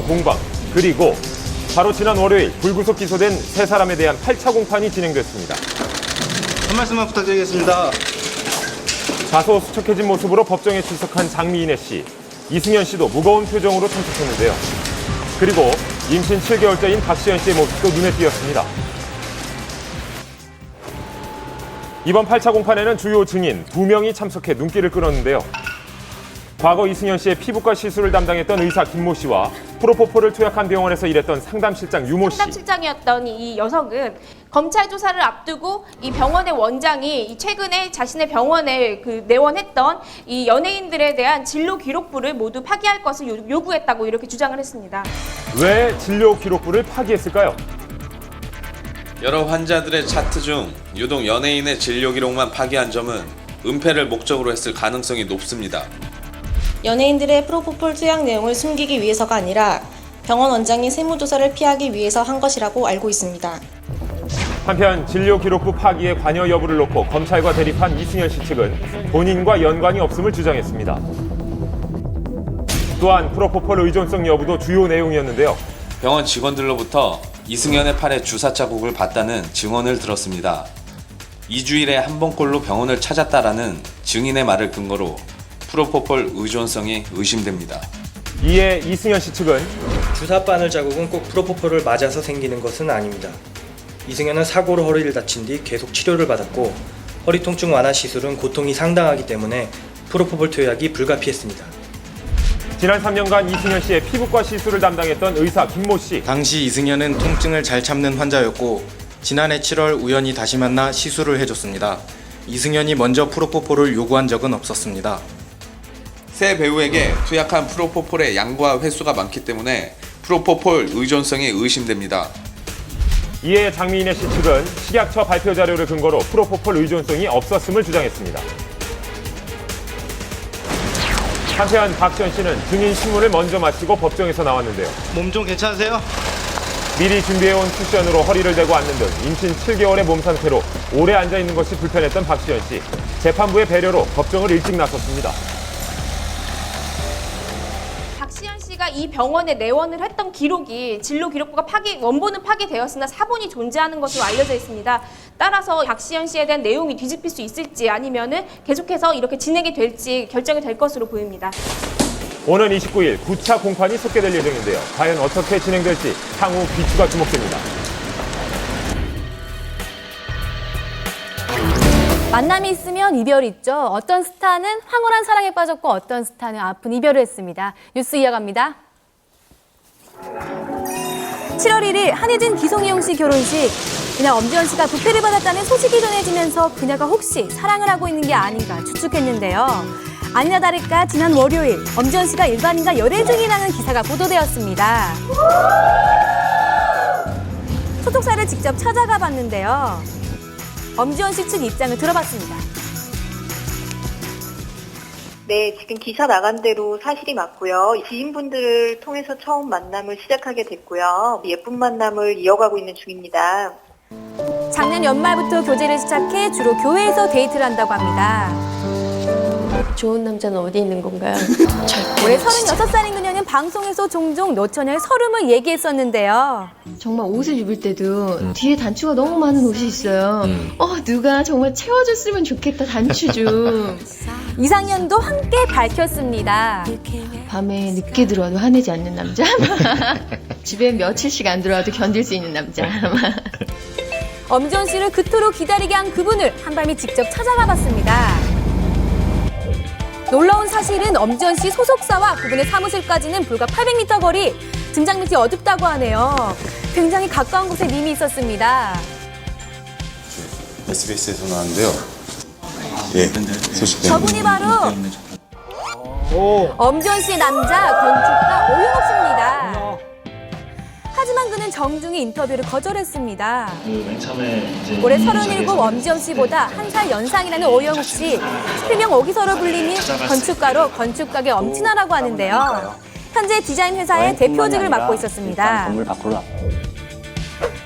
공방, 그리고 바로 지난 월요일 불구속 기소된 세 사람에 대한 8차 공판이 진행됐습니다. 한 말씀만 부탁드리겠습니다. 다소 수척해진 모습으로 법정에 출석한 장미인혜 씨, 이승현 씨도 무거운 표정으로 참석했는데요. 그리고 임신 7개월째인 박시연 씨의 모습도 눈에 띄었습니다. 이번 8차 공판에는 주요 증인 2명이 참석해 눈길을 끌었는데요. 과거 이승현 씨의 피부과 시술을 담당했던 의사 김모 씨와 프로포폴을 투약한 병원에서 일했던 상담실장 유모 씨. 상담실장이었던 이 여성은 검찰 조사를 앞두고 이 병원의 원장이 최근에 자신의 병원에 내원했던 이 연예인들에 대한 진료 기록부를 모두 파기할 것을 요구했다고 이렇게 주장을 했습니다. 왜 진료 기록부를 파기했을까요? 여러 환자들의 차트 중 유독 연예인의 진료 기록만 파기한 점은 은폐를 목적으로 했을 가능성이 높습니다. 연예인들의 프로포폴 투약 내용을 숨기기 위해서가 아니라 병원 원장이 세무조사를 피하기 위해서 한 것이라고 알고 있습니다. 한편 진료 기록부 파기의 관여 여부를 놓고 검찰과 대립한 이승현 씨 측은 본인과 연관이 없음을 주장했습니다. 또한 프로포폴 의존성 여부도 주요 내용이었는데요. 병원 직원들로부터 이승현의 팔에 주사 자국을 봤다는 증언을 들었습니다. 2주일에 한 번꼴로 병원을 찾았다라는 증인의 말을 근거로 프로포폴 의존성이 의심됩니다. 이에 이승현 씨 측은 주사 바늘 자국은 꼭 프로포폴을 맞아서 생기는 것은 아닙니다. 이승현은 사고로 허리를 다친 뒤 계속 치료를 받았고 허리 통증 완화 시술은 고통이 상당하기 때문에 프로포폴 투약이 불가피했습니다. 지난 3년간 이승현 씨의 피부과 시술을 담당했던 의사 김모 씨. 당시 이승현은 통증을 잘 참는 환자였고 지난해 7월 우연히 다시 만나 시술을 해줬습니다. 이승현이 먼저 프로포폴을 요구한 적은 없었습니다. 새 배우에게 투약한 프로포폴의 양과 횟수가 많기 때문에 프로포폴 의존성이 의심됩니다. 이에 장미인혜 씨 측은 식약처 발표 자료를 근거로 프로포폴 의존성이 없었음을 주장했습니다. 한편 박시연 씨는 증인 신문을 먼저 마치고 법정에서 나왔는데요. 몸 좀 괜찮으세요? 미리 준비해온 쿠션으로 허리를 대고 앉는 등 임신 7개월의 몸 상태로 오래 앉아있는 것이 불편했던 박시연 씨. 재판부의 배려로 법정을 일찍 나섰습니다. 박시연 씨가 이 병원에 내원을 했던 기록이 진료 기록부가 원본은 파기되었으나 사본이 존재하는 것으로 알려져 있습니다. 따라서 박시연 씨에 대한 내용이 뒤집힐 수 있을지 아니면은 계속해서 이렇게 진행이 될지 결정이 될 것으로 보입니다. 오는 29일 9차 공판이 속개될 예정인데요. 과연 어떻게 진행될지 향후 귀추가 주목됩니다. 만남이 있으면 이별이 있죠. 어떤 스타는 황홀한 사랑에 빠졌고 어떤 스타는 아픈 이별을 했습니다. 뉴스 이어갑니다. 7월 1일 한혜진 기송이용 씨 결혼식. 이날 엄지원 씨가 부패를 받았다는 소식이 전해지면서 그녀가 혹시 사랑을 하고 있는 게 아닌가 추측했는데요. 아니나 다를까 지난 월요일 엄지원 씨가 일반인과 열애 중이라는 기사가 보도되었습니다. 소속사를 직접 찾아가 봤는데요. 엄지원 씨 측 입장을 들어봤습니다. 네, 지금 기사 나간 대로 사실이 맞고요. 지인분들을 통해서 처음 만남을 시작하게 됐고요. 예쁜 만남을 이어가고 있는 중입니다. 작년 연말부터 교제를 시작해 주로 교회에서 데이트를 한다고 합니다. 좋은 남자는 어디 있는 건가요? 올해 36살인 그녀는 방송에서 종종 노처녀의 서름을 얘기했었는데요. 정말 옷을 입을 때도 뒤에 단추가 너무 많은 옷이 있어요. 누가 정말 채워줬으면 좋겠다, 단추 좀. 이상년도 함께 밝혔습니다. 밤에 늦게 들어와도 화내지 않는 남자? 집에 며칠씩 안 들어와도 견딜 수 있는 남자? 엄지원 씨를 그토록 기다리게 한 그분을 한밤이 직접 찾아가 봤습니다. 놀라운 사실은 엄지원 씨 소속사와 그분의 사무실까지는 불과 800m 거리. 등장 밑이 어둡다고 하네요. 굉장히 가까운 곳에 님이 있었습니다. SBS에서 나왔는데요. 예, 소식 때문에. 저분이 바로 엄지원 씨의 남자 건축가 오영옥 씨입니다. 하지만 그는 정중히 인터뷰를 거절했습니다. 올해 37 엄지원 씨보다 1살 연상이라는 오영욱 씨. 필명 오기서로 불리는 건축가로 건축가게 엄친아라고 하는데요. 현재 디자인 회사의 대표직을 맡고 있었습니다.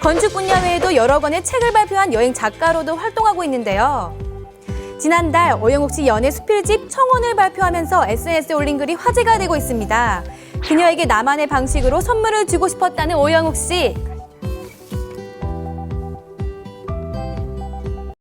건축 분야 외에도 여러 권의 책을 발표한 여행 작가로도 활동하고 있는데요. 지난달 오영욱 씨 연애 수필집 청혼을 발표하면서 SNS에 올린 글이 화제가 되고 있습니다. 그녀에게 나만의 방식으로 선물을 주고 싶었다는 오영욱 씨.